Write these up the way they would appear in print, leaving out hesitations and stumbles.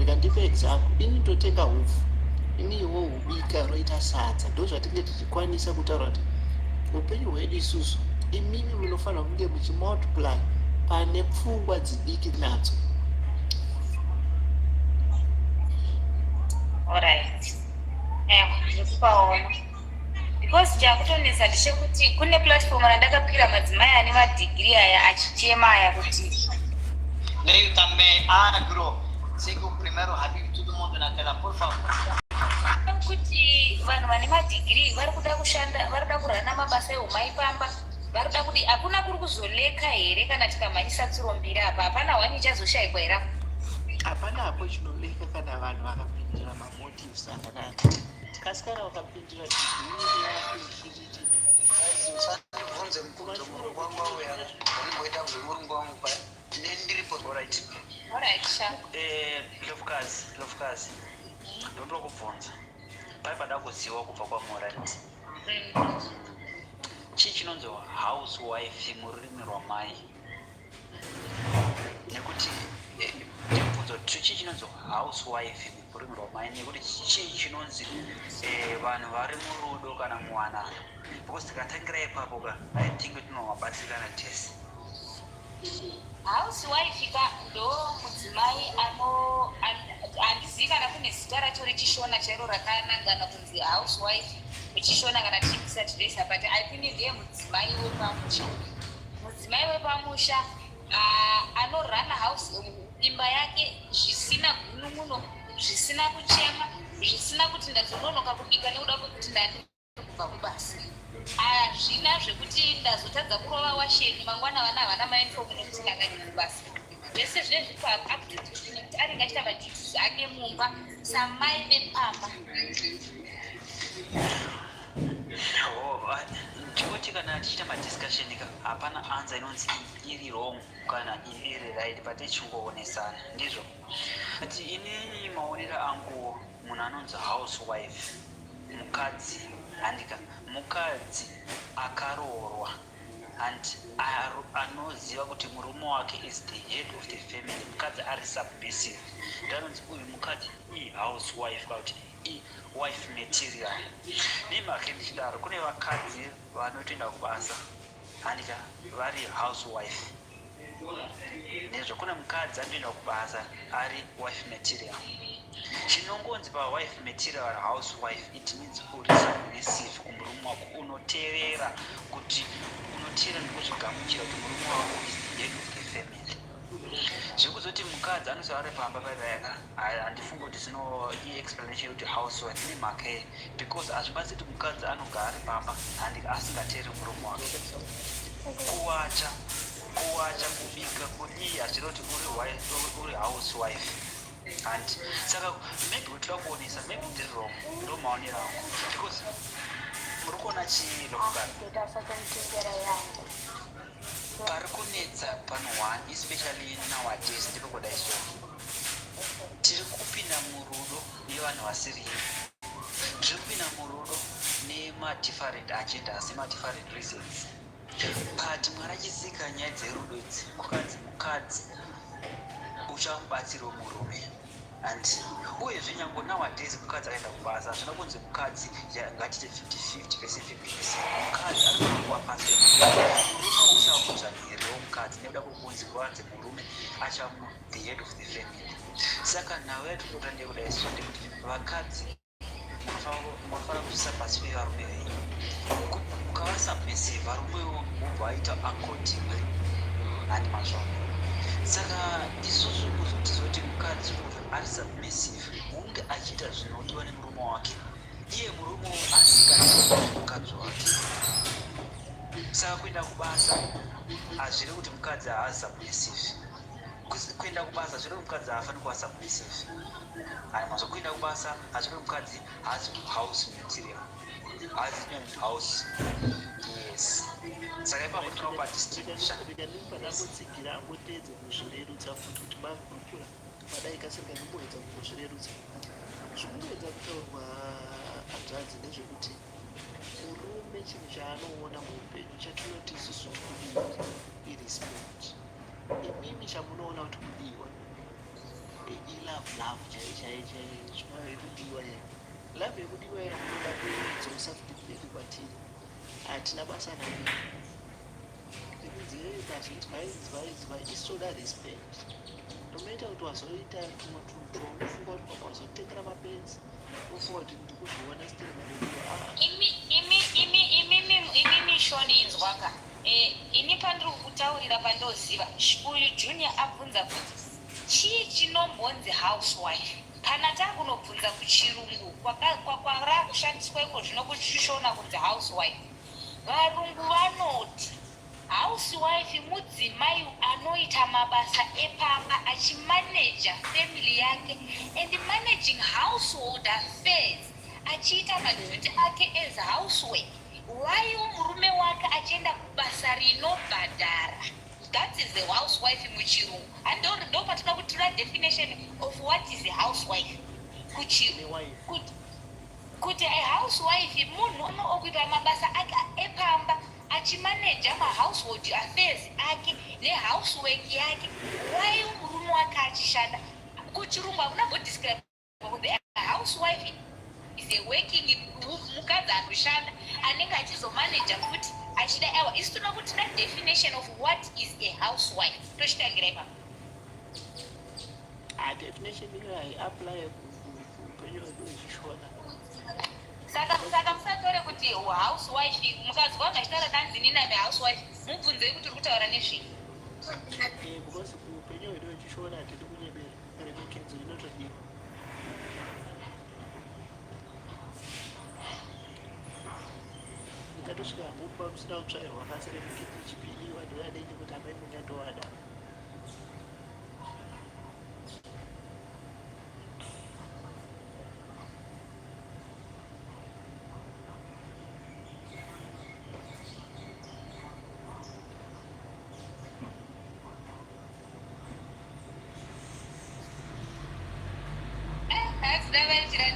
rega ndipe example, ini ndotenga hupfu, iniwo hubika roita sadza, ndo zvatinge tichikwanisa kutaura kuti upenyu hwedu isusu imimi munofanira kunge muchimultiply pane pfungwa dzidiki nadzo. Alright. Ndikupaona. Because chakutonesa ndechekuti kune platform randakapira madzimai ane madegree aya achichema aya kuti Lei também agro, sigo o primeiro Habib, todo mundo naquela, por favor. Kuti vanhu vane madegree vari kuda kushanda, vari kuda kurana mabasa eumai pamba, vari kuda kuti hakuna kuri kuzoleka here kana tikamhanyisa tsuro mbiri apa, hapana hwani ichazoshayikwa here. Hapana hapo chinoleka kana vanhu vakapindira mamotives akanaka. Tikasara vakapindira chiziviri yakuchiriti Vunze mkuto murungu wangu wauya, unimboita murungu wangu pa ndiripo. Alright. Alright, sha. Lofukazi. Ndondo kubvunza. Paipada kuziwa kubva kwamorality. Chii chinonzi housewife mururimi rwamai? Nekuti ndibvunza kuti chii chinonzi housewife mururimi rwamai nekuti chii chinonzi vanhu vari murudo kana muwanano. Because tikatangira ipapo ka I think tinovabatsirana tese. Housewife ndo mudzimai handizivi kana kune zita racho rechishona chairo rakanangana kunzi housewife rechishona kana tichimisa tidoisa, but I think ndiye mudzimai wepamusha. Mudzimai wepamusha anorana house imba yake zvisina gunun'uno, zvisina kuchema, zvisina kuti ndazononoka kubika nekuda kwekuti ndandiri kubva kubasa. Hazvina zvekuti ndazotadza kurova washeni mangwana vana havana mainifomu nekuti ndanganyira kubasa. Zvese zvine zviri paaptitude nekuti aringa achiita maduties ake mumba samai vepamba. Chikuti kana tichita madiscussion hapana answer inonzi iri wrong kana iri right, but tichingoonesana ndizvo. Ati inini maonero angu munhu anonzi housewife, mukadzi andika mukadzi akaroorwa and anoziva kuti murume wake is the head of the family, mukadzi ari submissive, ndanonzi uyu mukadzi housewife kana kuti wife material. Nemhaka ndichidaro kune vakadzi vanotoenda kubasa andika vari housewife, nezvo kune mukadzi anotoenda kubasa ari wife material. Chinongonzi pawife material housewife, it means uri submissive kumurume wako, unoteerera kuti unoteerera nekuzvigamuchira kuti murume wako is the head of the family. Zvekuzoti mukadzi anosava ari pamba pairayaka handifunga kuti zino explanation yekuti housewife nemhaka yei, because hazvibatsiri kuti mukadzi anogara ari pamba asingateereri murume wake. Kuwacha, kubika, kudii hazviri kuti uri housewife. And saka maybe utira kuonesa, maybe ndiri wrong, ndo maonero angu, because muri kuona chii lokugara pari kunetsa pano one, especially nowadays ndipo kudai so tiri kupinda murudo nevanhu vasiri, tiri kupinda murudo nemadifferent agendas nemadifferent reasons, but mwari achisika nyaya dzerudo idzi kukanzi mukadzi uchamubatsirawo murume. And uyezve nyange nowadays mukadzi akaenda kubasa zvina kunzi mukadzi ngatite 50-50 vese 50%, mukadzi arikuwa pasi murume uchakudzvaniriwo mukadzi nekuda kwekunzi kuvanze murume achamu the head of the family. Saka nhau yatinoda ndekudai so ndekuti vakadzi munofanira kuisa pasi pevarume venyu, mukava submissive varumewo mubva vaita accordingly nani mazvano. Saka isusu kuzotizoti mukadzi ari submissive hunge achiita zvinodiwa nemurume wake, iye murume asingati mukadzi wake. Saka kuenda kubasa hazviri kuti mukadzi haasi submissive, kuenda kubasa zviri kuti mukadzi haafaniri kuva submissive. Ani mazvo kuenda kubasa hazviri kuti mukadzi haasi house material, haasi house. Yes. Saka ipapo tinopa distribution. Ndingamutsigira angotedze kuzvirerutsa futi kuti makukura padai kasenga ndimboedza kuzvirerutsa. Zvikungoedza kutaurwa hanzvadzi nezvekuti murume chinhu chaanoona muupenyu chatinoti isusu kudiwa irespect. Imimi chamunoona kuti kudiwa ilove chaichaichaichwa yekudiwa love yekudiwa yamunoda kuidzosa kuti kudeki kwatiri hatina basa nayo ikudzireiazvizvaizvaizva isoda respect tomaita kuti wazoita tumwe tuntu unofunga kuti kwazotengera mapenzi ufunga kuti ndikuzviona stiri imi mishoni inzwaka ini pandiri kutaurira pandoziva uyu junior abvunza kuti chii chinombonzi housewife kana takunobvunza kuchirungu kwara kushandiswa iko zvinokushona kunzi housewife varungu vanoti housewife mudzimai anoita mabasa epamba achimaneja family yake and managing household affairs achiita madhuti ake as housewife waiwo murume wake achienda kubasa rinobhadhara. That is the housewife muchirungu. And ndo patina kutura definition of what is a housewife kuti a housewife munhu okuita mabasa ake epamba achimaneja mahousehold affairs ake nehousework yake waiwo murume wake achishanda. Kuchirungu akuna kudescribe kuti a housewife is a working mukadzi anoshanda anenge achizomaneja futi achida ewa isi tinoda kuti na definition of what is a housewife tochitangira ipapo. Definition iyo haiapply kuupenyu hwedu hwechishona. Saka musatore kuti housewife mukadzi wangu achitaura danzi niname housewife mubvunzei kuti uri kutaura nezvii. Because kuupenyu hwedu hwechishona hatidi kunyebera remekedzo inotodiwa. Ndikatosvika mupa musina kutsvairwa basa remekedzo chipiri wadodadei kuti amai munyatowada.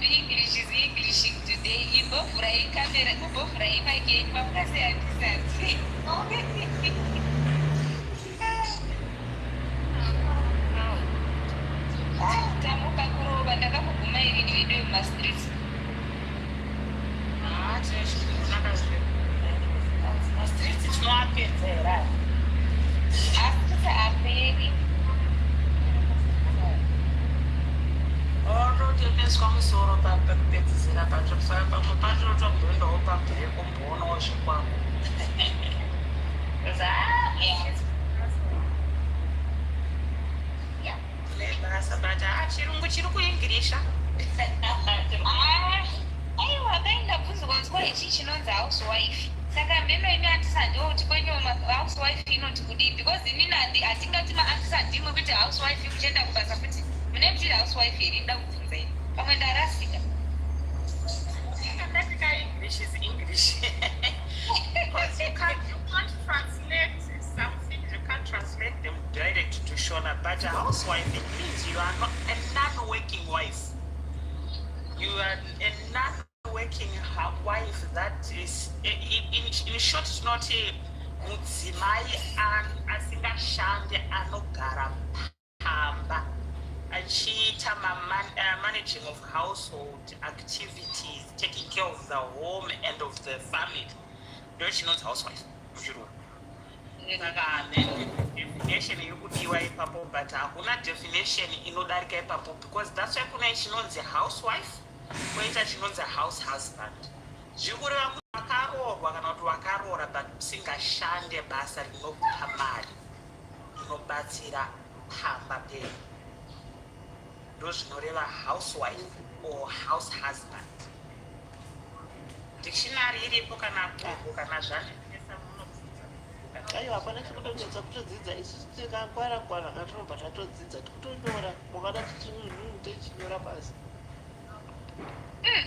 English is English today. Imbovura camera, imbovura imagine, mapasi antisati. Tamuka kuroba ndakakuguma iri video yemastreet. Mastreet tinoapedza here. Asi aperi. Tinoiswa musoro pakupedzisira pacho pamwe pacho togoendawo pabhireko mboonawo zvikwako nebasa but chirungu chiri kuingirisha aiwa kaindabvunzwa ichi chinonzi housewife saka mbeno imi andisandiwo kuti kwenyu housewife inoti kudii because inini hatingati andisandiwe kuti housewife kuchienda kubasa kuti mune mutiri housewife iri nda kubvunza ini pamwe ndarasika. English is English. Because you can't translate something, you can't translate them direct to Shona. But a housewife, it means you are not a non-working wife. You are a non-working wife that is, in short, it's not a mudzimai asingashande anogara pamba. Achiita managing of household activities, taking care of the home and of the family. Ndo chinonzi housewife muchirungu. Saka definition irikudiwa ipapo but hakuna definition inodarika ipapo because that's why kuna chinonzi housewife koita chinonzi house husband. Zvikureva kuti wakaroorwa kana kuti wakaroora but usingashande basa rinokupa mari rinobatsira pamba penu. Zvinoreva housewife or house husband. Dictionary iripo kana google kana zvanetesa munobvunza. Aiwa hapana chekutongedza kutodzidza isusu tikangwara-ngwara katinobva tatodzidza tikutonyora mungada tichinyora basi.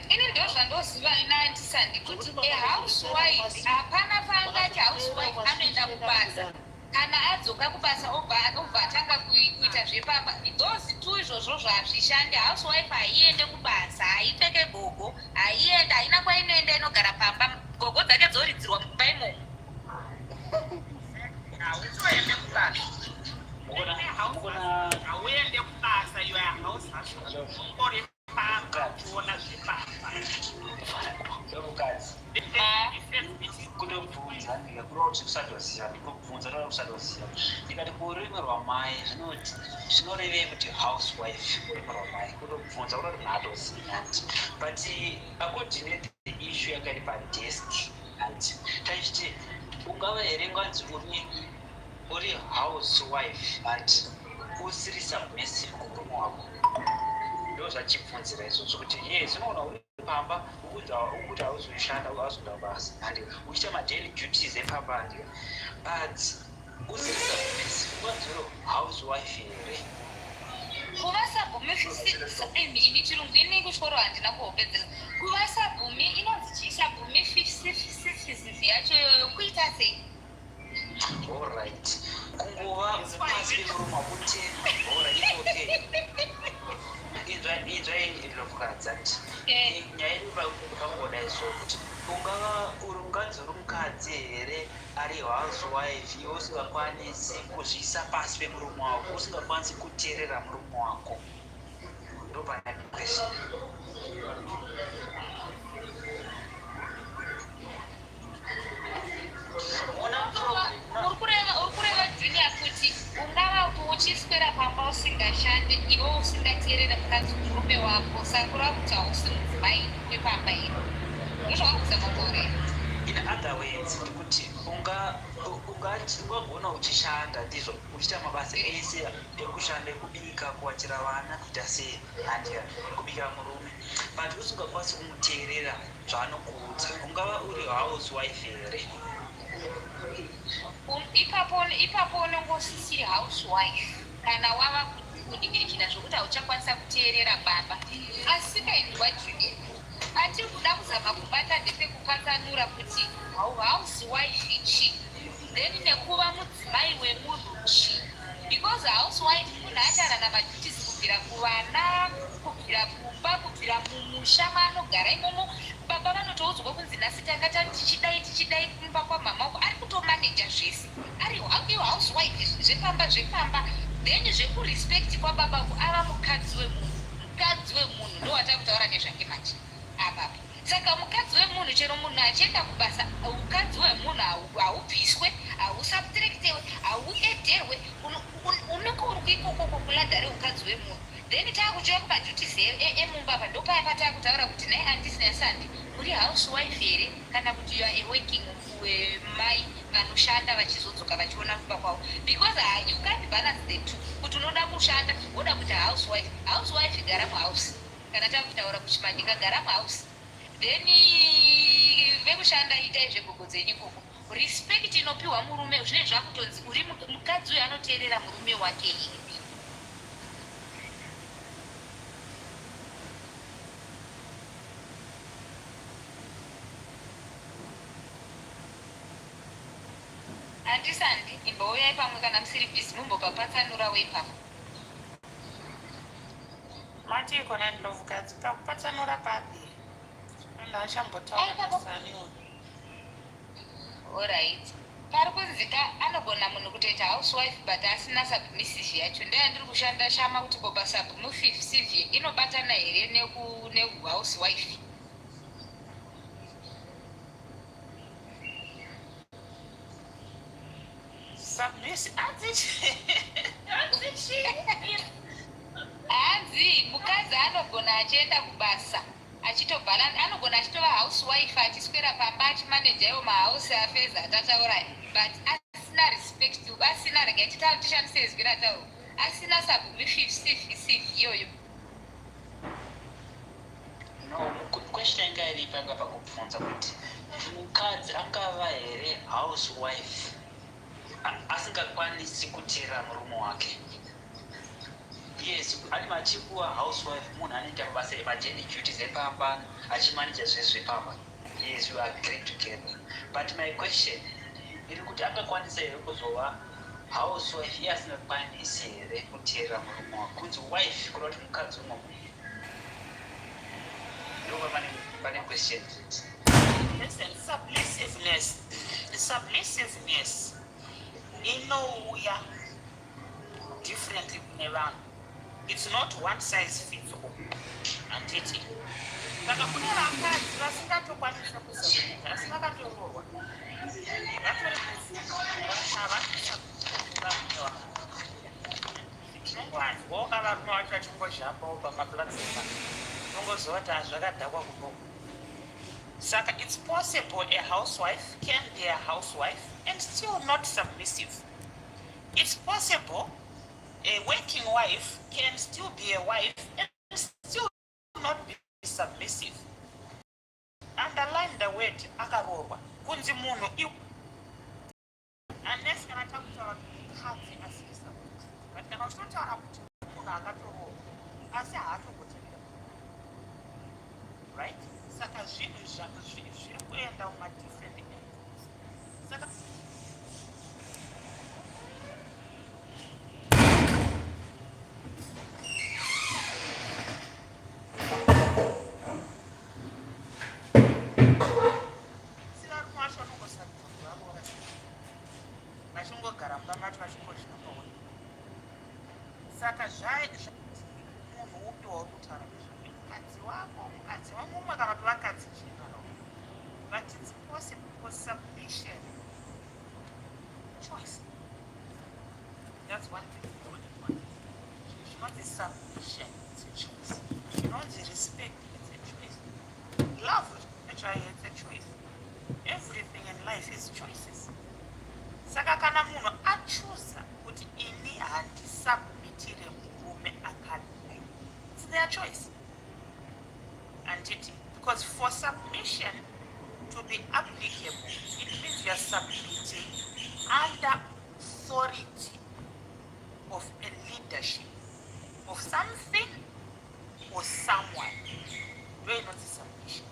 Ini ndo zvandoziva ina andisandi kuti housewife hapana paangati housewife anoenda kubasa kana adzoka kubasa obva atanga kuita zvepamba those tu izvozvo zvazvishandi. Housewife haiende kubasa, haipfeke gogo, haienda, haina kwainoenda, inogara pamba, gogo dzake dzoridzirwa mumba imomo. Hautoende kubasa. Awende kubasa you are house husband. Ori panga kuona zvipamba. Lokukadzi. Kutobvunza ndikuroti kusadoziva ndikubvunza toda kusadoziva ndikati kururimi rwamai zvinorevei kuti housewife ururimi rwamai kutobvunza kutoti matoziva but according to the issue yakari padesk ati tachiti ungava here nganzi uri housewife ati usiri submissive kumurume wako ndo zvachibvunzira izvozvo kuti yes unoona uri pamba ukuti hauzoishanda hauzoda basa and uchiita madaily duties epamba and but usiri submissive unganziro housewife here kuva sabhumi ini chirungu ini kuchikoro handina kuhopedzera kuva sabhumi inonzi chii sabhumi 50 yacho kuita sei alright kungova pasi pemurume wakuti alright okay inzvaindilofukadza ti nyaya iri pangoda izvo kuti ungava unganzi uri mukadzi here ari housewife iwe usingakwanisi kuzviisa pasi pemurume wako usingakwanisi kuteerera murume wako ndopane question uri kureva junior kuti ungava uchiswera pamba usingashande iwe usingateerere mukadzi murume wako saka kureva kuti hausi mudzimai wepamba ino ndozvawakuzama kutaurira in other words ndikuti ungagona uchishanda ndizvo uchiita mabasa ese ekushanda ekubika kuwachira vana kuita sei and kubika murume but usingakwanisi kumuteerera zvaanokuudza ungava uri housewife here ipapo unongosisiri housewife kana wava kudikirikira zvokuti hauchakwanisa kuteerera baba asi kaindwa julia atiri kuda kuzama kubata ndepekupatsanura kuti housewife ichi then nekuva mudzimai wemunhu chi because housewife munhu acharana maduties kubvira kuvana kubvira kumba kubvira mumusha maanogara imomo baba vanotoudzwa kunzi nhasi tanga tichidai kumba kwamama wako ari kutomaneja zvese ari housewife zvepamba then zvekurespect kwababa ko ava mukadzi wemunhu ndo watakutaura nezvake manje apapo saka mukadzi wemunhu chero munhu achienda kubasa ukadzi wemunhu haubviswe hausubtractewe hauederwe unenge uri kuikokoko kuladha reukadzi wemunhu then taakuchiva kumaduties emumba pa ndopaya patakutaura kuti nai handisina sandi uri housewife here kana kuti you are a working mai vanoshanda vachizodzoka vachiona kumba kwavo because you can't balance the two kuti unoda kushanda woda kuti housewife gara muhouse kana takutaura kuchimandika gara muhouse then vekushanda itai zvegogo dzenyu ikoko respect inopiwa murume zvine zvakutonzi uri mukadzi uyo anoteerera murume wake ivi handisandi imbouyai pamwe kana musiri bhisi mumbopapatsanura weipamwe Mati kona ndovukadzi pakupatsanura papi anda achambotauranisaniwo alright pari kunzika anogona munhu kutoita housewife but asina submissive yacho ndeyandiri kushanda shama kuti koba submissive inobatana here nehousewife hanzi mukadzi anogona achienda kubasa achitobhalana anogona achitova housewife achiswera pamba achimaneja iwo mahouse affairs atataura but asina respect asina rega tishandise zwi ratauro asina submissive iyoyo no question yanga iripo yanga pakubvunza kuti mukadzi angava here housewife asingakwanisi kuteerera murume wake yes ani machikuwa housewife munhu anoita mabasa emajendi duties epamba achimanija zvezvepamba yes we agree together but my question iri kuti angakwanisa here kuzova housewife iye asingakwanisi here kuteerera murume wake kunzi wife kuda kuti mukadzi umwe ndova pane question listen submissiveness inouya differently kune vanhu. It's not one size fits all. Handiti. Saka kune vakadzi vasingatokwanisa kusabmita, vasingakatoroorwa. Vatori kuvhuma, havasabmita varume vavo. Tinongowanzwawo kavarume vacho vachingozhambawo pamaplatform. Tinongoziva kuti hazvakadhakwa kudoko. Saka it's possible a housewife can be a housewife and still not submissive. It's possible a working wife can still be a wife and still not be submissive. Underline the word akarorwa. Kunzi munhu unless kana takutaura kuti mukadzi asiri submissive. But kana uchotaura kuti munhu akatororwa asi haatokoterera. Right? Saka zvinhu zviri kuenda uma different angles. Saka vachingogara mumba macho vachingozvinapaona. Saka munhu upi wauri kutaura nezvake mukadzi wako mukadzi wamumwe kana kuti vakadzi general. But it's possible for submission choice. That's one thing you don't want. It's not a submission, it's a choice. You don't respect, it's a choice. Love, actually, it's a choice. Everything in life is choices. Saka kana munhu achuza kuti ini handisubmitire murume akadai, it's their choice. Because for submission to be applicable, it means you are submitting under authority of a leadership of something or someone. You are not a submission.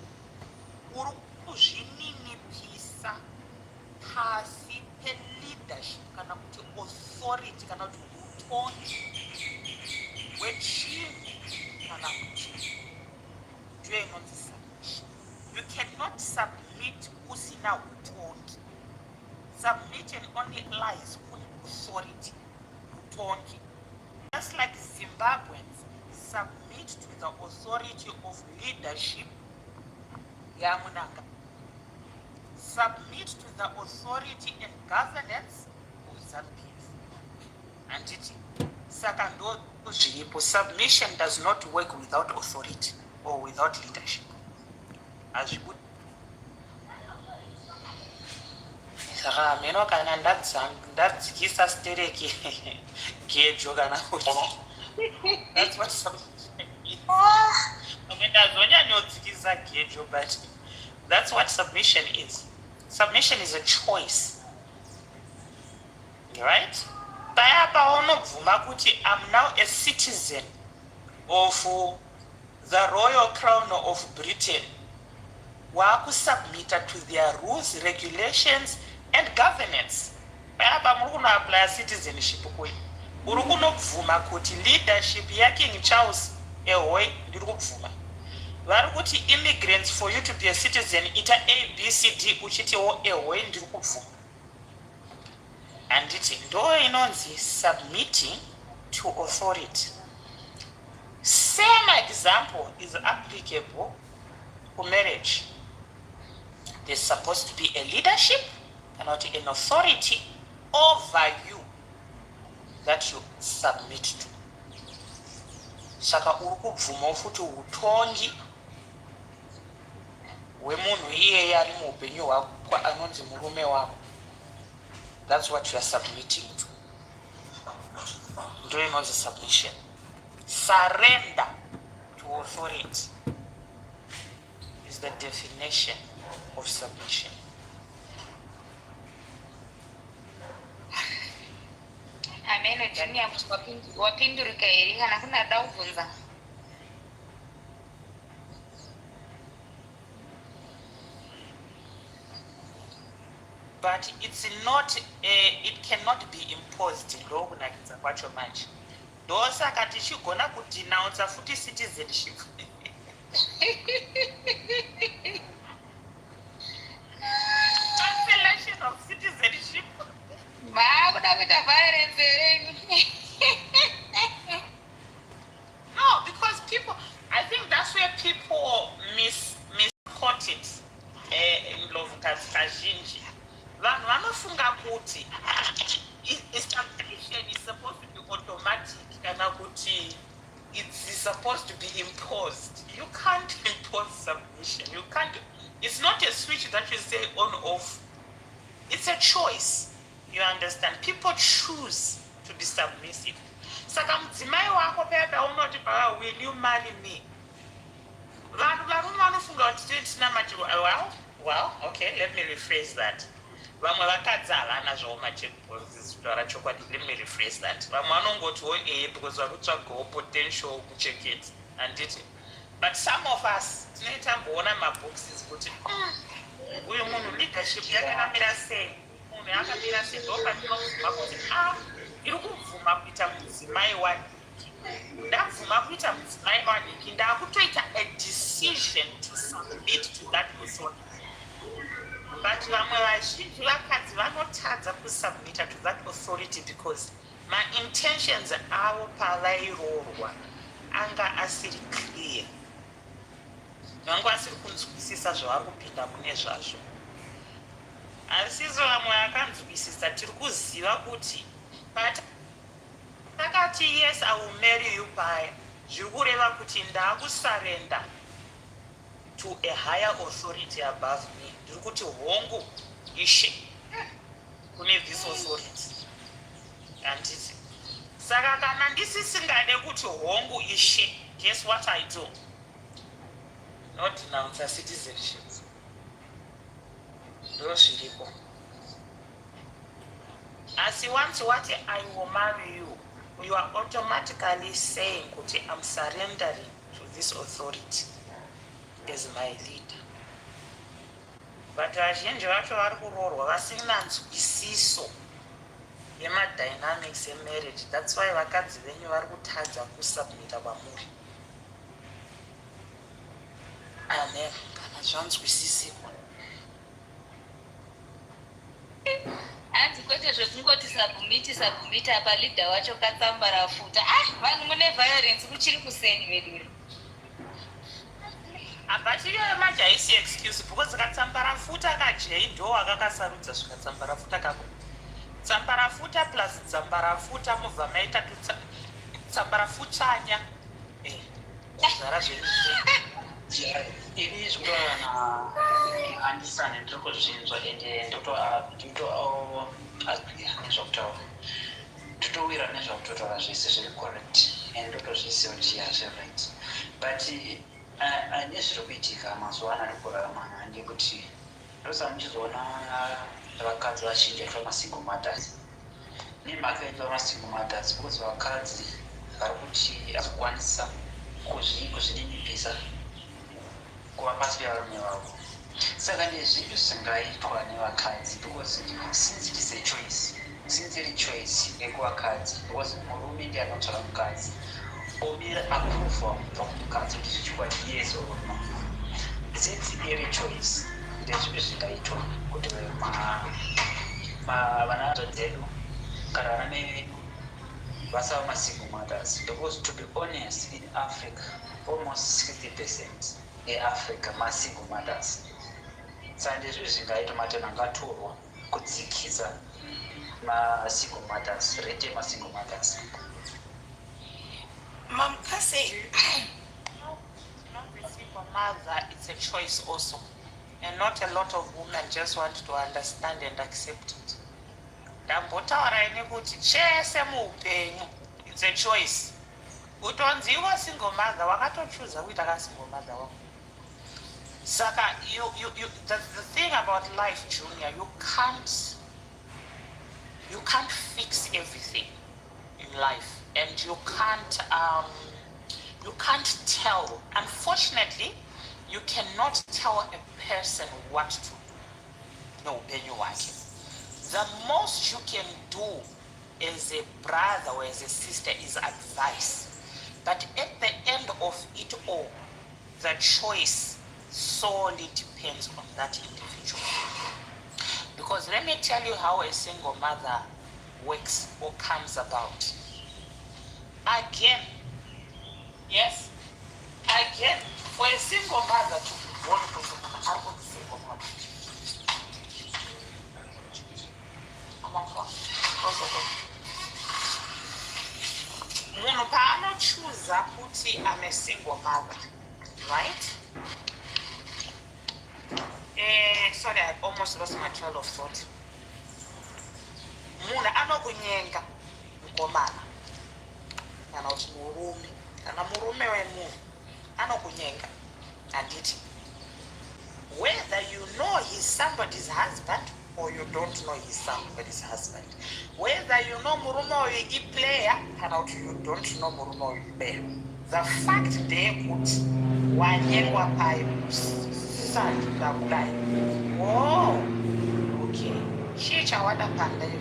Uri kuzvininipisa pasi pe-leadership kana kuti authority kana kuti utongi hwechinhu kana kuti. You are not a submission. You cannot submit usina utongi. Submission only lies on authority, utongi. Just like Zimbabweans submit to the authority of leadership, Yamunanga. Submit to the authority and governance of ZANU-PF. And it Sakando Zviripo, submission does not work without authority or without leadership. As you would. Saka meno kana ndadzikisa stereki gejo kana kuti. That's what submission is. Ndazonya nyodzikisa gejo, but that's what submission is. Submission is a choice. Right? Paya paunobvuma kuti I'm now a citizen of the royal crown of Britain. Wakusubmit to their rules, regulations, and governance. Paya pamuri kunoapply citizenship kwe. Uri kunobvuma kuti leadership yaKing Charles ehoi ndiri kubvuma. Vari kuti immigrants, for you to be a citizen, ita ABCD uchitiwo ehoi ndiri kubvuma. Handiti ndo inonzi submitting to authority. Same example is applicable to marriage. There's supposed to be a leadership and not an authority over you that you submit to. Saka uri kubvuma futi utongi hwemunhu iyeye ari muupenyu hwako anonzi murume wako. That's what you are submitting to. Ndo inonzi submission. Surrender to authority is the definition of submission. Ameno junior wapindurika eri kana kuna daubvunza. But it's not, it cannot be imposed. Ndo kunakidza kwacho manje. Ndo saka tichigona kudenounce futi citizenship. Cancellation of citizenship. Kuda kuita violence ere. supposed to be imposed. You can't impose submission. You can't. It's not a switch that you say on off. It's a choice. You understand? People choose to be submissive. Saka mudzimai wako paya paunoti will you marry me? Vanhu varume vanofunga kuti tina well, okay, let me rephrase that. Vamwe vakadzi havana zvawo machekutaura chokwadi. Let me rephrase that. Vamwe vanongotiwo because vakutsvagawo potential kucheketi handiti. But some of us tinoitamboona maboxes kuti uyu munhu leadership yakamira sei, munhu yakamira sei, ndopandinobvuma kuti iri kubvuma kuita mudzimai wadiki. Ndabvuma kuita mudzimai wadiki, ndakutoita a decision to submit to that authority. But vamwe vazhinji vakadzi vanotadza kusubmita to that authority because my intentions avo pavairoorwa anga asiri clear. Vangu asiri kunzwisisa zvavari kupinda mune zvazvo. Asizo vamwe vakanzwisisa tiri kuziva kuti takati yes, I will marry you paya, zviri kureva kuti ndakusarenda to a higher authority above me. Ndiri kuti hongu ishe kune this authority. Handiti. Saka kana ndisisingade kuti hongu ishe, guess what I do? Not denounce a citizenship. Ndo zviripo. As you want what I will marry you, you are automatically saying kuti I'm surrendering to this authority as my leader. But vazhinji vacho vari kuroorwa vasina nzwisiso yemadynamics emarriage. That's why vakadzi venyu vari kutadza kusubmita kwamuri. Amen. Kana zvanzwisisikwa. Hanzi kwete zvekungoti submita apa leader wacho katsambara futa. Vanhu mune violence kuchiri kuseni vedu. Abachiri majaisi excuse because katsambara futa kajei ndo wakakasarudza zvikatsambara futa kako. Tsambara futa plus tsambara futa mubva maita tsambara futanya. Kuzara zvinhu. Ini zvinoona handisane ndiri kuzvinzwa ende nezvakutaura ndotowira nezvakutotaura zvese zviri correct and ndotozviziva kuti yazviright but nezviri kuitika mazuva ano ari kurarama ndekuti ndosa muchizoona vakadzi vazhinji vaitwa masingle mothers nemhaka yaitwa masingle mothers because vakadzi vari kuti vakukwanisa kuzvininipisa kuva pasi pevarume vavo. Saka ndezvipi zvingaitwa nevakadzi because since it is a choice, since iri choice yekuvakadzi because murume ndiye anotsvaka mukadzi omira approva pamukadzi kuti zvichikwadi yes or no. Since iri choice ndezvipi zvingaitwa kuti vanadzo dzedu kana vanamai vedu vasava masingle mothers because to be honest in Africa almost 60% eAfrica masingle mothers. Saka ndezvi zvingaitwa mateno angatorwa kudzikisa masingle mothers, rate masingle mothers. Mom Cassie, not the single mother, it's a choice also. And not a lot of women just want to understand and accept it. Ndambotaura ine kuti chese muupenyu, it's a choice. Utonzi iwe single mother, wakatochuza kuita ka single mother wako. Saka, the thing about life, Junior, you can't fix everything in life, and you can't tell. Unfortunately, you cannot tell a person what to do. No, Benyuwaki. The most you can do as a brother or as a sister is advice. But at the end of it all, the choice solely depends on that individual. Because let me tell you how a single mother works or comes about. Again, yes, again, for a single mother to be born from a single mother. munhu paanochuza kuti I'm a single mother, right? Sorry, I almost lost my trail of thought. Munhu anokunyenga mukomana kana kuti murume kana murume wemunhu anokunyenga, handiti? Whether you know he's somebody's husband or you don't know he's somebody's husband, whether you know murume uyu iplayer kana kuti you don't know murume uyu iplayer, the fact ndeyekuti wanyengwa payo sisandi ndakudai, oh, okay, chii chawada pandai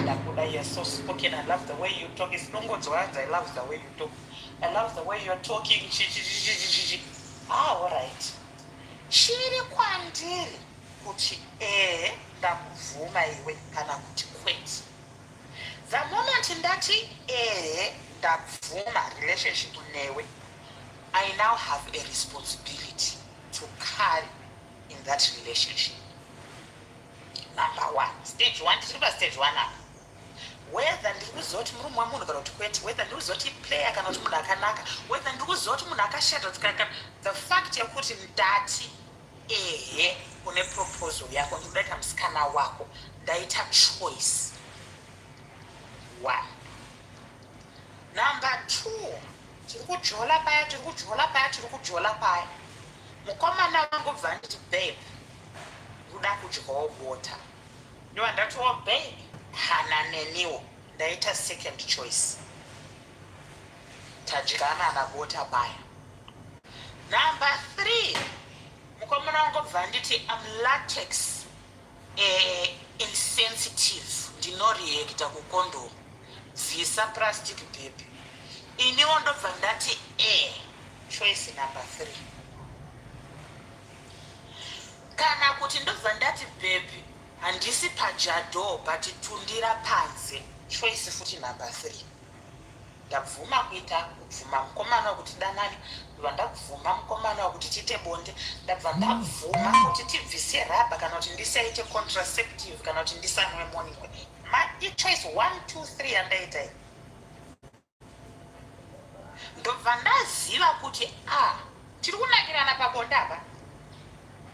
ndakudai, you're so spoken, I love the way you talk. It's nongodzwanzi, I love the way you talk, I love the way you're talking. All right, chiri kwandiri kuti ndakuvhuma iwe kana kuti kwete. The moment ndati ndakuvhuma relationship newe, I now have a responsibility to carry in that relationship. Number one, stage one, stage one up. Whether ndikuzoti murume wamunhu kana kuti kwete, whether ndikuzoti player kana kuti munhu akanaka, whether ndikuzoti munhu akashata kana, the fact yekuti ndati kune proposal yako ndikudaita musikana wako, ndaita choice. One. Number two, tirikujola paya. Mukomana wangu bva nditi babe, kuda kudyawo bota. Ndiwa ndatiwo babe, hana neniwo, ndaita second choice. Tadyana na bota paya. Number three, mukomana wangu bva nditi I'm latex insensitive, ndinoreacta kukondom, bvisa plastic baby. Iniwo ndobva ndati choice number three. Kana kuti ndobva ndati baby, handisi pajado but tundira panze, choice futi number three. Ndabvuma kuita kubvuma mukomana kuti danani, ndabva ndabvuma mukomana kuti tiite bonde, ndabva ndabvuma kuti tibvise raba kana kuti ndisaite contraceptive kana kuti ndisanwe morning. My choice 1, 2, 3 andaita iyi. Ndobva ndaziva kuti tiri kunakirana pabonde apa.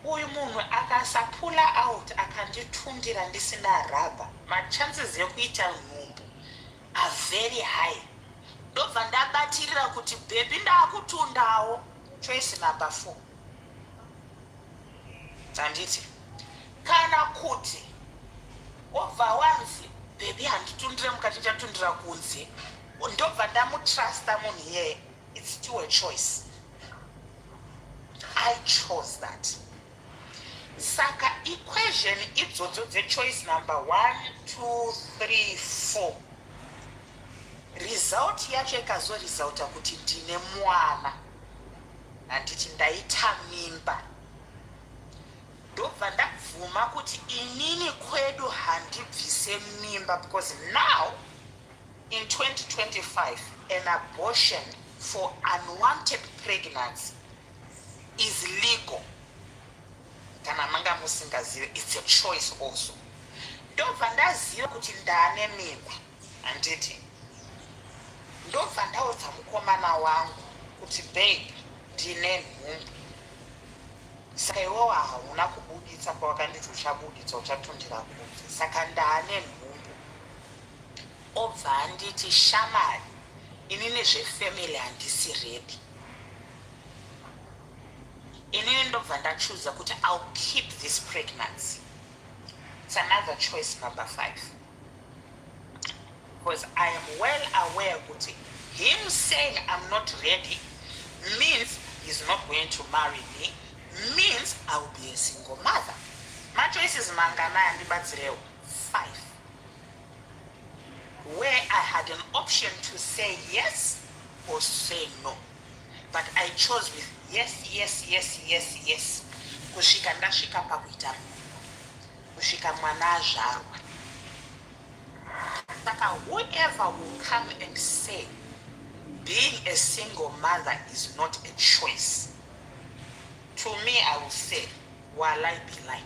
Uyu munhu akasapula out akanditundira ndisina raba, machances ekuita nhumbu are very high. Ndobva ndabatirira kuti baby ndakutundawo, choice number 4. Handiti? Kana kuti obva wanzi baby handitundire mukati chatundira kunze, ndobva ndamutrusta munhu iyeye, it's still a choice. I chose that. Saka equation idzodzo choice number 1, 2, 3, 4. Result yacho ikazoresulta kuti ndine mwana, handiti ndaita mimba, ndobva ndabvuma kuti inini kwedu handibvise mimba, because now in 2025 an abortion for unwanted pregnancy is legal. Kana manga musingazive, it's a choice also. Ndobva ndaziva kuti ndane mimba, handiti? Ndobva ndaudza mukomana wangu kuti babe, ndine nhumbu. Saka iwewe hauna kubuditsa pawakanditi uchabuditsa uchatundira kunze, saka ndane nhumbu. Obva anditi shamari, inini zvefamily handisi ready. Inini ndobva ndachuza kuti I'll keep this pregnancy. It's another choice number 5. Because I am well aware that him saying I'm not ready means he's not going to marry me, means I will be a single mother. My choices mangana and 5. Where I had an option to say yes or say no. But I chose with yes, yes, yes, yes, yes. Kushika ndashika pakuita. Kushika mwana azvarwa. Saka whoever will come and say being a single mother is not a choice, to me I will say, while I be lying.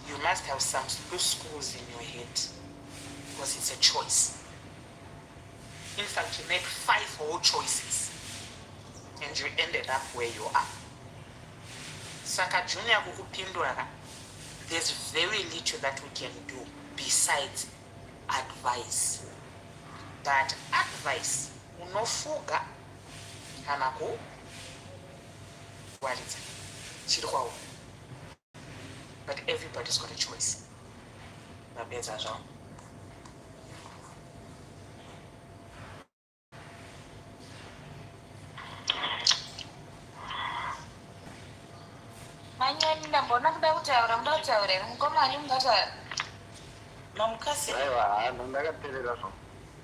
You must have some loose screws in your head, because it's a choice. In fact, you made 5 whole choices and you ended up where you are. Saka Junior kukupindura, there's very little that we can do besides advice. That advice, unofuga kana ku waliza chiri kwawo. But everybody's got a choice. Mabeza zao. Manyoni ndambona kuda kutaura mukomani mungataura. Mamukasi. Aiwa, ndakaperera zvo.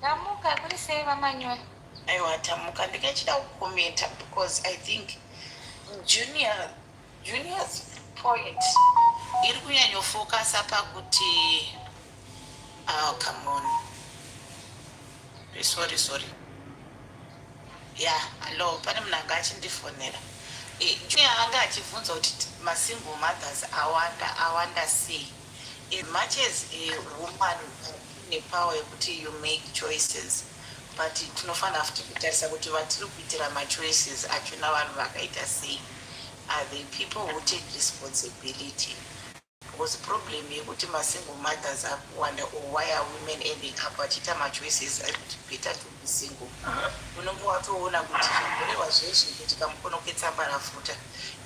Tamuka kuri sei vamanyoni? Aiwa, tamuka ndikachida kukomenta because I think Junior's point iri kunyanyofokasa pakuti come on. Sorry. Yeah, hello, pane munhu anga achindifonera. Junior anga achibvunza kuti masingle mothers awanda sei. As much as a woman ine power yekuti you make choices, but tinofanira futi kutarisa kuti vatiri kuitira machoices achona vanhu vakaita sei. Are the people who take responsibility? Because the problem yekuti masingle mothers akuwanda, or why are women ending up vachiita machoices better to be single? Unenge watoona kuti zvirwere zveshe kuti kamukono ketsamba rafuta.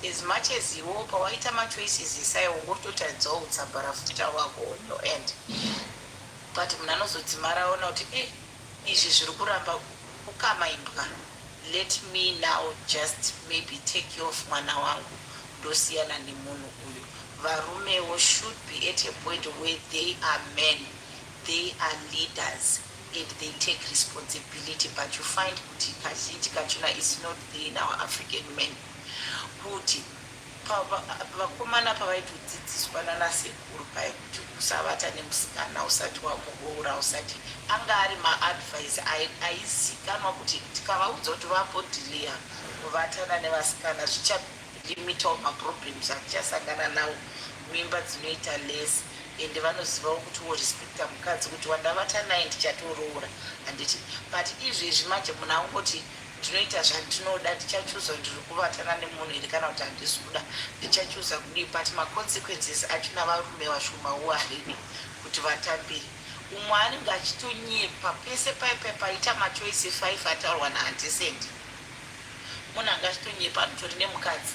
As much as iwo pawaita machoices isai ungototadzawo utsamba rafuta wako on your end. But munhu anozodzimara aona kuti izvi zviri kuramba kukamaindwa. Let me now just maybe take off mwana wangu ndosiyana nemunhu uyu. Varumewo should be at a point where they are men, they are leaders, and they take responsibility. But you find kuti kazhinji kachona is not there in our African men. Kuti vakomana pavaitodzidziswa nanasekuru pai kuti usavata nemusikana usati wamuroora usati anga ari maadvise aizikanwa kuti tikavaudza kuti vambodhiliya kuvatana nevasikana zvichalimitawo maproblems atichasangana nawo, mimba dzinoita less, ende vanozivawo kuti worespekta mukadzi kuti wandavata naye ndichatoroora handiti. But izvezvi manje munhu angoti ndinoita zvandinoda, ndichachuza ndiri kuvatana nemunhu here kana kuti handisi kuda, ndichachuza kudii. But maconsequences achina varume vashomawo harini kuti vatambire. Umwe anenge achitonyepa pese paipe paita machoice 5 ataurwa naandisendi. Munhu anga achitonyepa anotori nemukadzi,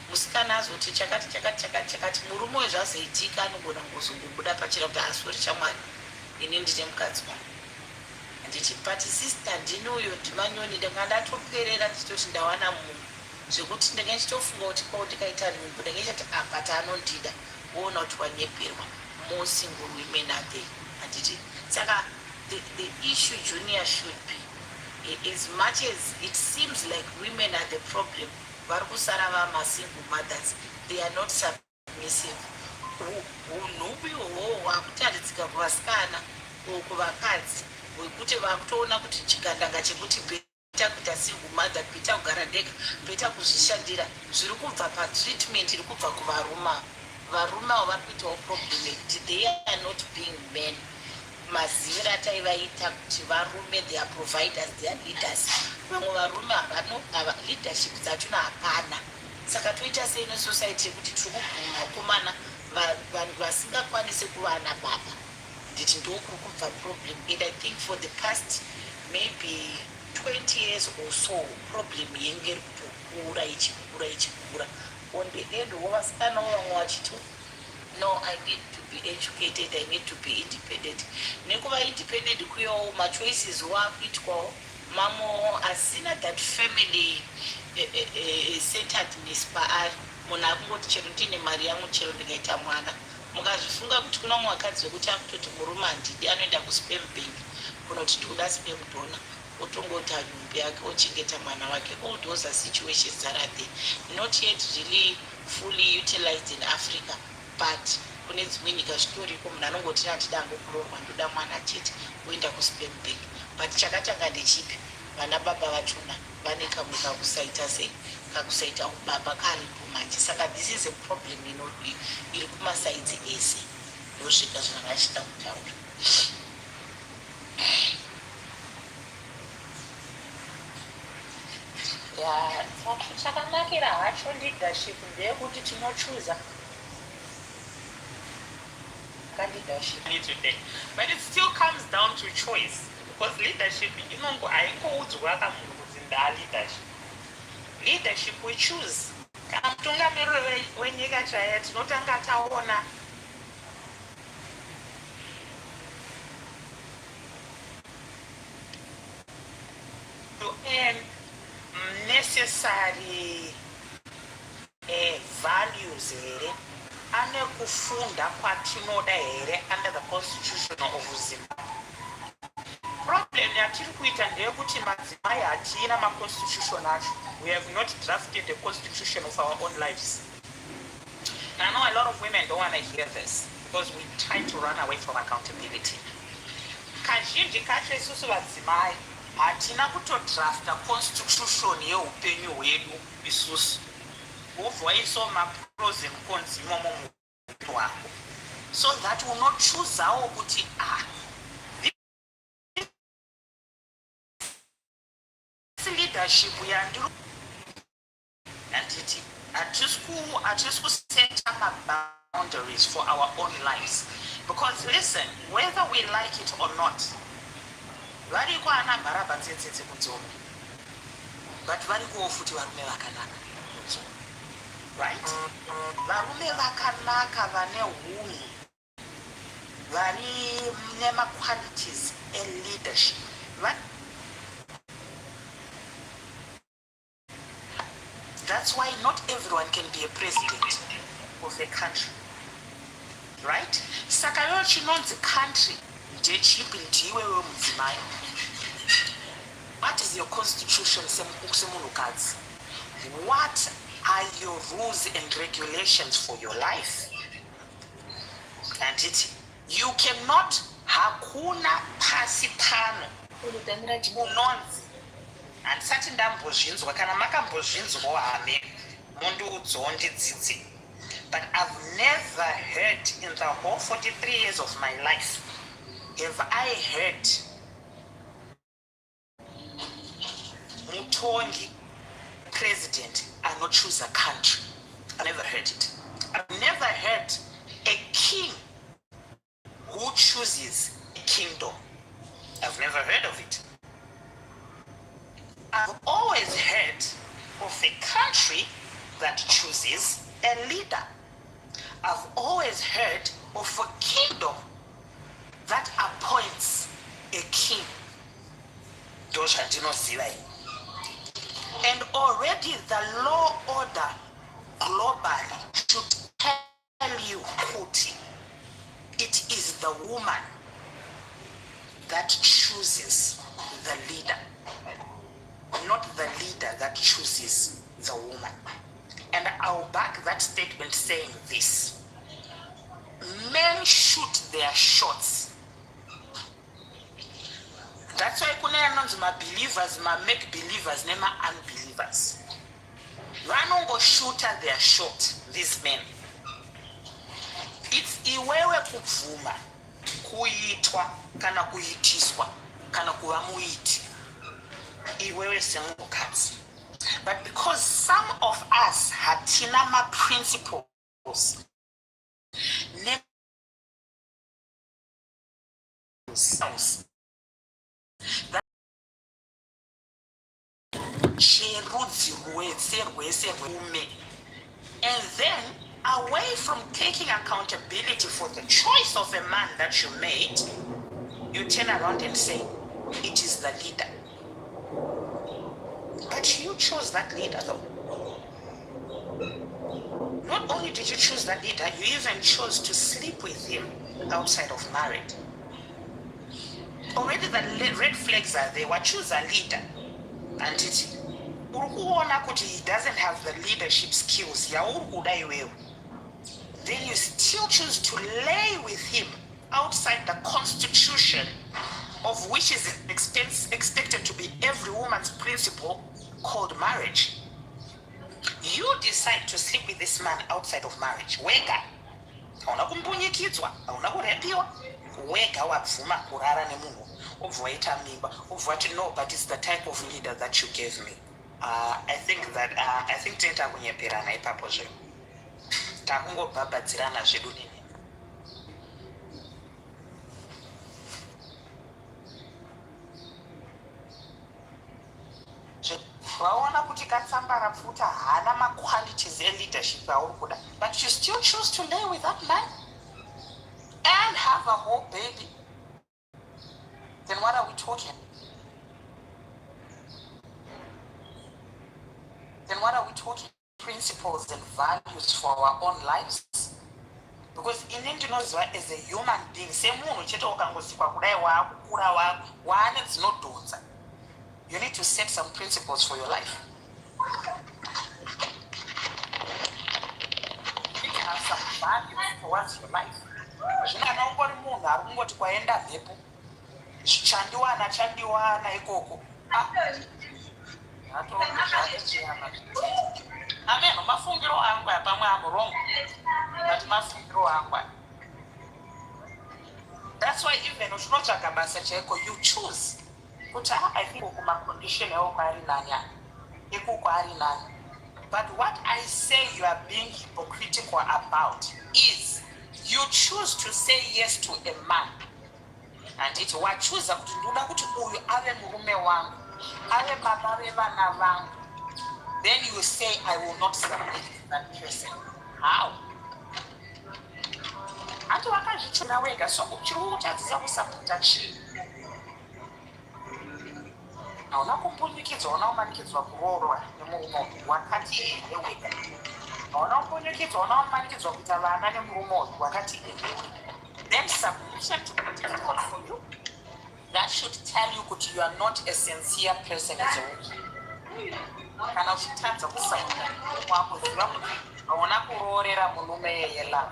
musikana azoti chakati murume wezvazoitika anogona kuzongobuda pachena kuti asori chamwari ini ndine mukadzi wangu handiti. But sister ndini uyo ndimanyoni ndanga ndatoperera nditoti ndawana munhu zvekuti ndanga ndichitofunga kuti kwao ndikaita nhumbu ndanga ndichati apa taanondida woona kuti wanyeperwa. More single women are there handiti. Saka the issue Junior should be, as much as it seems like women are the problem, vari kusara vamasingle mothers, they are not submissive. Unhubu ihwohwo hwakutaridzika kuvasikana kuvakadzi hwekuti vakutoona kuti chigandanga chekuti beta kuita single mother, beta kugara ndega, beta kuzvishandira, zviri kubva patreatment iri kubva kuvaruma. Varume avo vari kuitawo problem yekuti they are not being men. Maziviro ataivaita kuti varume they are providers, they are leaders. Vamwe varume havana leadership dzachona hapana. Saka toita sei nesociety yekuti tiri kubvuma vakomana vanhu vasingakwanisi kuva ana baba. Nditi ndokuri kubva problem. And I think for the past maybe 20 years or so, problem yenge iri kutokura ichikura. On the end wovasikana vamwe vachiti no, I need to be educated, I need to be independent. Nekuva independent kuyowo machoices waakuitwawo mamo asina that family centeredness paari. Munhu akungoti chero ndine mari yangu chero ndingaita mwana. Mukazvifunga kuti kuna mumwe wakadzi wekuti akutoti murume handidi anoenda kuspam bank kunoti ndikuda spam donor, otongota nhumbi yake ochengeta mwana wake. All those are situations that are there, not yet really fully utilized in Africa. But kune dzimwe nyika zvitoriko, munhu anongoti handida ngokuroorwa ndoda mwana chete oenda kuspam bank. But chakatanga ndechipi? Vana baba vachona vane kamwe kakusaita sei, kakusaita ubaba karipo manje. Saka this is a problem iri kumasaidzi ese. Ndosvika zvandangachida kutaura. Yeah, chakanakira hacho leadership ndeyekuti tinochuza leadership today, but it still comes down to choice, because leadership inongo haingoudzwa kamunhu kuti leadership. Leadership we choose. Kana mutungamiriri wenyika chaiye tinotanga taona to earn necessary values here ane kufunda kwatinoda here under the constitution of Zimbabwe. Problem yatiri kuita ndeyekuti madzimai hatina maconstitution acho. We have not drafted the constitution of our own lives. And I know a lot of women don't want to hear this because we try to run away from accountability. Kazhinji kacho isusu vadzimai hatina kutodrafta constitution yeupenyu hwedu isusu. Wobva iso mapros and cons imomo muupenyu hwako, so that will not choose awo kuti this leadership yandiro and it atisku set up boundaries for our own lives, because listen, whether we like it or not, variko ana mharabha tsetsetse kudzoka, but variko futi varume vakanaka, right? Varume vakanaka vane hunhu, vari nema qualities in leadership. That's why not everyone can be a president of a country, right? Saka yo chinonzi country ndechipi ndiwe wemudzimai. What is your constitution semunhukadzi? What are your rules and regulations for your life? And you cannot, hakuna pasi pano unonzi handisati ndambozvinzwa, kana makambozvinzwawo hame mundiudzawo ndidzidzi. But I've never heard in the whole 43 years of my life, have I heard mutongi president and not choose a country. I never heard it. I've never heard a king who chooses a kingdom. I've never heard of it. I've always heard of a country that chooses a leader. I've always heard of a kingdom that appoints a king. Those are dinosaurs. And already the law order globally should tell you, Kuti, it is the woman that chooses the leader, not the leader that chooses the woman. And I'll back that statement saying this: men shoot their shots. That's why kuna announce my believers, my make believers, nema unbelievers. Vanongo shoot their shot, these men. It's iwewe kubvuma, kuitwa, kana kuitiswa, kana kuva muiti. Iwewe semunhukadzi. But because some of us hatina ma principles, that and then away from taking accountability for the choice of a man that you made, you turn around and say, it is the leader. But you chose that leader though. Not only did you choose that leader, you even chose to sleep with him outside of marriage. Already the red flags are there. What choose a leader? And it's he doesn't have the leadership skills. Then you still choose to lay with him outside the constitution, of which is expected to be every woman's principle, called marriage. You decide to sleep with this man outside of marriage. Wega. Hauna kumbunyikidzwa, hauna kurepiwa. Wega wabvuma kurara nemunhu. Obvoita mimba. Obvoti no, but it's the type of leader that you gave me. I think tinoita kunyeperana ipapo zve takungobhabhadzirana zvedu nini. Vaona kuti katsambara pfuta haana maqualities eleadership auri kuda, but you still choose to lay with that man and have a whole baby. Then what are we talking? Principles and values for our own lives? Because ini ndinoziva as a human being, semunhu chete ukangosikwa kudai waakukura waane dzinodhonza, you need to set some principles for your life. You can have some values towards your life. Kana ungori munhu ari kungoti kwaenda mhepo chandiwana ikoko, amen, mafungiro angu pamwe amurongo, but mafungiro angu. That's why even uchinotsvaga basa chaiko, you choose kuti I think kumacondition eko ari nani, ikoko ari nani. But what I say you are being hypocritical about is you choose to say yes to a man, and it wachuza kuti ndoda kuti uyu ave murume wangu, ave baba vevana vangu. Then you say, I will not submit to that person. How? Ati wakazvichuna wega, so uchiri kutadzisa kusapota chii? Hauna kumbunyikidzwa, hauna kumanikidzwa kuroorwa nemurume wakati ende wega. Hauna kumbunyikidzwa, hauna kumanikidzwa kuita vana nemurume wakati ende wega. Then submission to be difficult for you. That should tell you that you are not a sincere person as a woman. Kana uchitadza kusaina kwako ziva kuti hauna kuroorera murume yeyela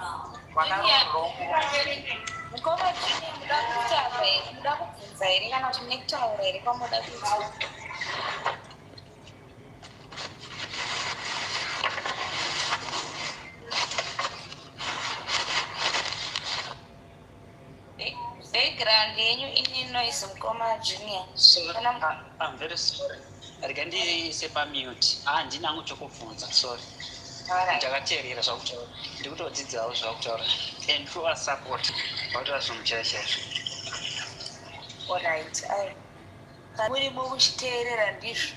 wakaroorwa mukoma dzine muda kutaura here, muda kubvunza here kana kuti mune kutaura here kwamuda kuita? Background yenyu ine noise mukoma junior. I'm very sorry. Rega ndiise pamute. Handinangu chokubvunza, sorry. Ndakateerera zvakutaura. Ndiri kutodzidzawo zvakutaura. And through our support, vakutora zvinhu chaizvo. Alright. Murimo muchiteerera ndizvo.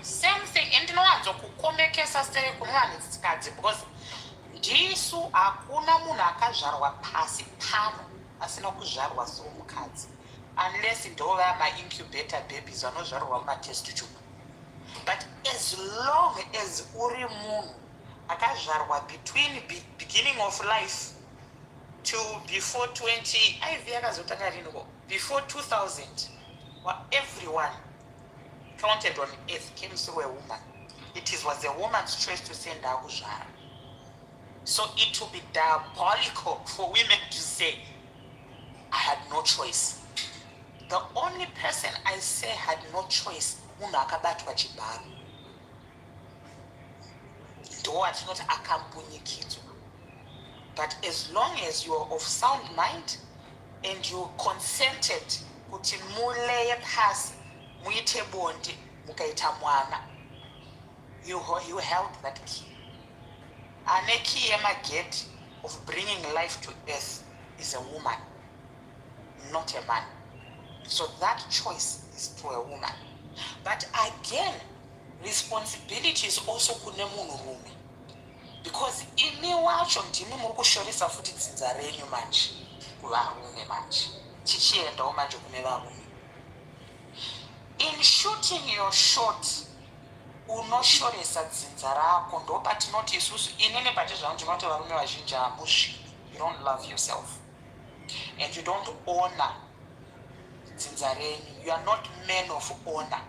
Same thing. Ndinowanzo kukomekesa sere kunovanhukadzi because ndisu hakuna munhu akazvarwa pasi pano asina kuzvarwa somukadzi, unless ndova ma-incubator babies vanozvarwa matest tube. But as long as uri munhu akazvarwa between beginning of life to before 20, IV yakazotanga riniko, before 2000, everyone counted on earth came through a woman. It was a woman's choice to send her kuzvara. So it will be diabolical for women to say, I had no choice. The only person I say had no choice, munhu akabatwa chibaro. Ndo atinoti akambunyikidzwa. But as long as you are of sound mind and you consented kuti muleye pasi, muite bonde, mukaita mwana, you held that key. Ane key gate of bringing life to earth is a woman, not a man. So that choice is to a woman. But again, responsibility is also kune munhurume. Because ini wacho ndimi muri kushoresa futi dzinza renyu manje kuvarume manje. Chichiendawo manje kune varume. In shooting your shot, unoshoresa dzinza rako, ndo patinoti isusu inini pati zvangu ndinoti varume vazhinji hamuzvi. You don't love yourself. And you don't honor dzinza renyu. You are not men of honor.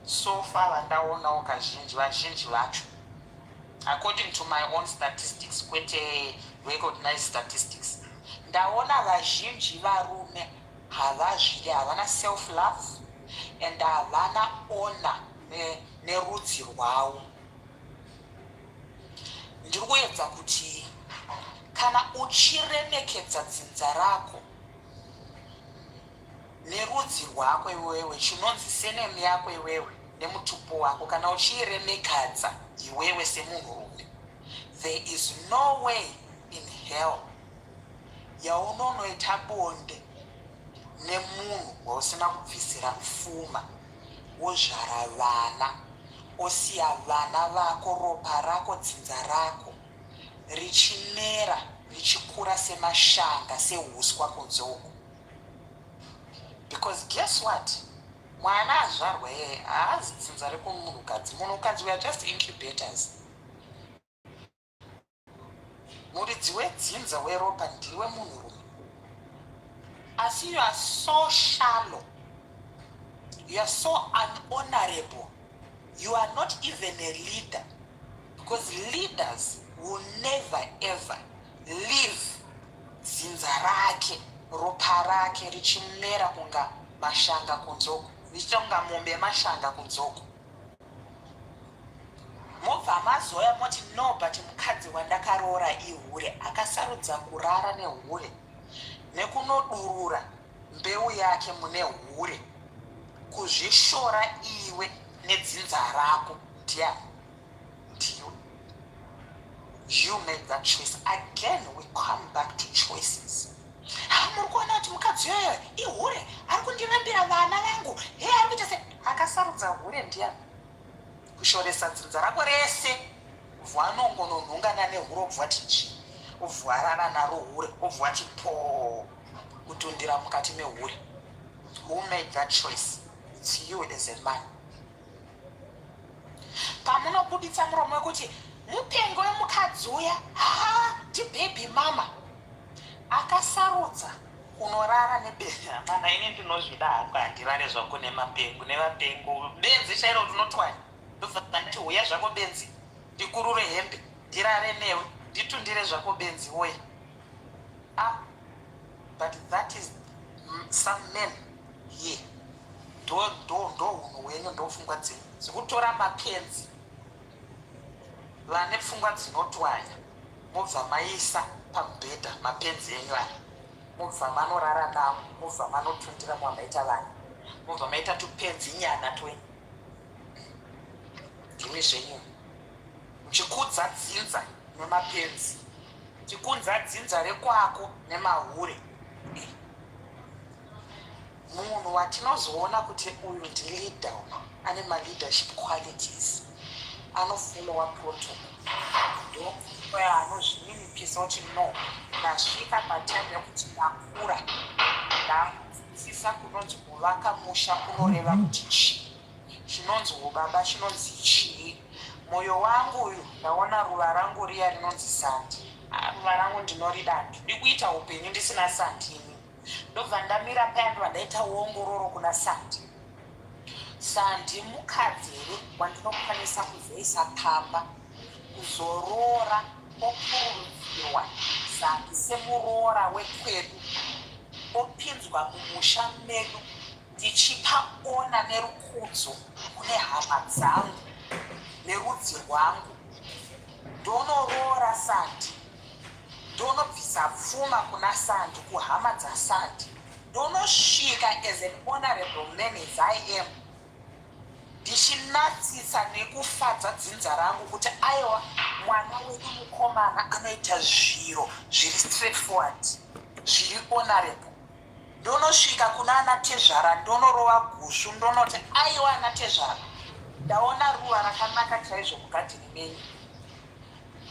So far vandaonawo kazhinji vazhinji vacho, according to my own statistics, kwete recognized statistics, ndaona vazhinji varume havazvidi, havana self love and havana honor nerudzi rwavo. Ndiri kuedza kuti kana uchiremekedza dzinza rako, nerudzi rwako iwewe, chinonzi senemu yako iwewe nemutupo wako, kana uchiiremekedza iwewe semunhurume, there is no way in hell yaunonoita bonde nemunhu wausina kubvisira pfuma, wozvara vana, osiya vana vako, ropa rako, dzinza rako richimera richikura semashanga, seuswa kunzoko. Because guess what? Mwana azvarwa yeye haazi dzinza rekunhukadzi. Munhukadzi, we are just incubators. Muridzi wedzinza weropa ndiwe munhurume. Asi you are so shallow, you are so unhonorable, you are not even a leader, because leaders will never ever leave dzinza rake, ropa rake richimera kunga mashanga kunzoko, richiita kunga mombe mashanga kunzoko. Mobva mazoya moti no, but mukadzi wandakaroora ihure akasarudza kurara nehure nekunodurura mbeu yake mune hure, kuzvishora iwe nedzinza rako. Ndiani? Ndiwe. You made that choice. Again, we come back to choices. Muri kuona kuti mukadzi yoyo ihure ari kundirambira vana vangu, ari kuita se akasarudza hure. Ndiani? Kushoresa dzinza rako rese, ubva anongononhungana nehure, ubva tichi, ubva arara naro hure, ubva ati po kutundira mukati mehure. Who made that choice? It's you as a man. Pamunobuditsa muromo wekuti mupengo wemukadzi uya, baby mama akasarudza kunorara nebenzi. Mana ini ndinozvida hangu, handirare zvangu nemapengo, nevapengo benzi chairo rinotwanya. Ndobva ndati uya zvako benzi, ndikurure hembe, ndirare newe, nditundire zvako benzi woye. But that is some men here. Ndo hunhu hwenyu, ndo pfungwa dzenyu dzekutora mapenzi, vane pfungwa dzinotwanya, mobva maisa pamubhedha mapenzi enyu aya, mobva manorara nawo, mobva manotundira mwamaita vana, mobva maita tupenzi nyana twenyu. Ndimi zvenyu muchikudza dzinza nemapenzi, chikudza dzinza rekwako nemahure. Munhu watinozoona kuti uyu ndileader, ane ma-leadership qualities, anofollowa protocol, ndokuya anozvininipisa kuti no, ndasvika patime yekuti ndakura, ndakudzidzisa kunonzi kuvaka musha kunoreva kuti chii, chinonzi ubaba chinonzi chii. Mwoyo wangu uyu ndaona ruva rangu riya rinonzi sandi. Ruva rangu ndinorida, handidi kuita upenyu ndisina sandi ini. Ndobva ndamira paya ndobva ndaita uongororo kuna sandi. Sandi mukadzi here wandinokwanisa kuzoisa pamba, kuzorora, okurudzirwa sandi semuroora wekwedu, opinzwa mumusha medu, ndichipa ona nerukudzo kune hama dzangu nerudzi rwangu. Ndonoroora sandi, ndonobvisa pfuma kuna sandi, kuhama dzasandi, ndonosvika as an honorable man as I am, ndichinatsisa nekufadza dzinza rangu kuti aiwa mwana wedu mukomana anoita zviro zviri straightforward, zviri honorable. Ndonosvika kuna ana tezvara, ndonorova gushu, ndonoti aiwa ana tezvara, ndaona ruva rakanaka chaizvo mugadhini menyu.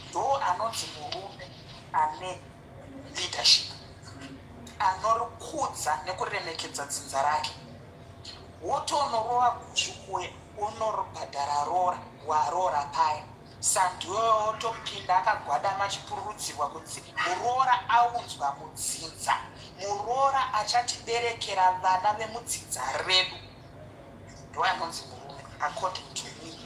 Ndo anonzi murume ane leadership, anorikudza nekuremekedza dzinza rake. Wotonorova gushu kuya, unoribhadhara rora, warora paya. Sandi yoyo wotopinda akagwadama achipururudzirwa kunzi muroora aunzwa mudzinza, muroora achatiberekera vana vemudzinza redu. Ndo anonzi murume according to me,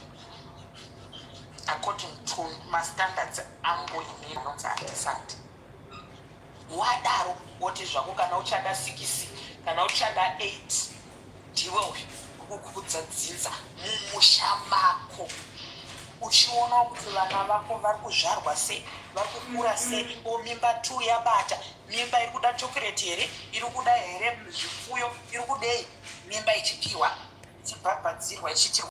according to mastandards angu inini anonzi andisandi. Wadaro woti zvako kana uchada 6 kana uchada 8, ndiwe uyu kukudza dzinza mumusha mako, uchiona kuti vana vako vari kuzvarwa sei, vari kukura sei. Mimba 2 yabata, mimba iri kuda chokoreti here, iri kuda here zvipfuyo, iri kuda ichipiwa ichibhabhadzirwa ichiti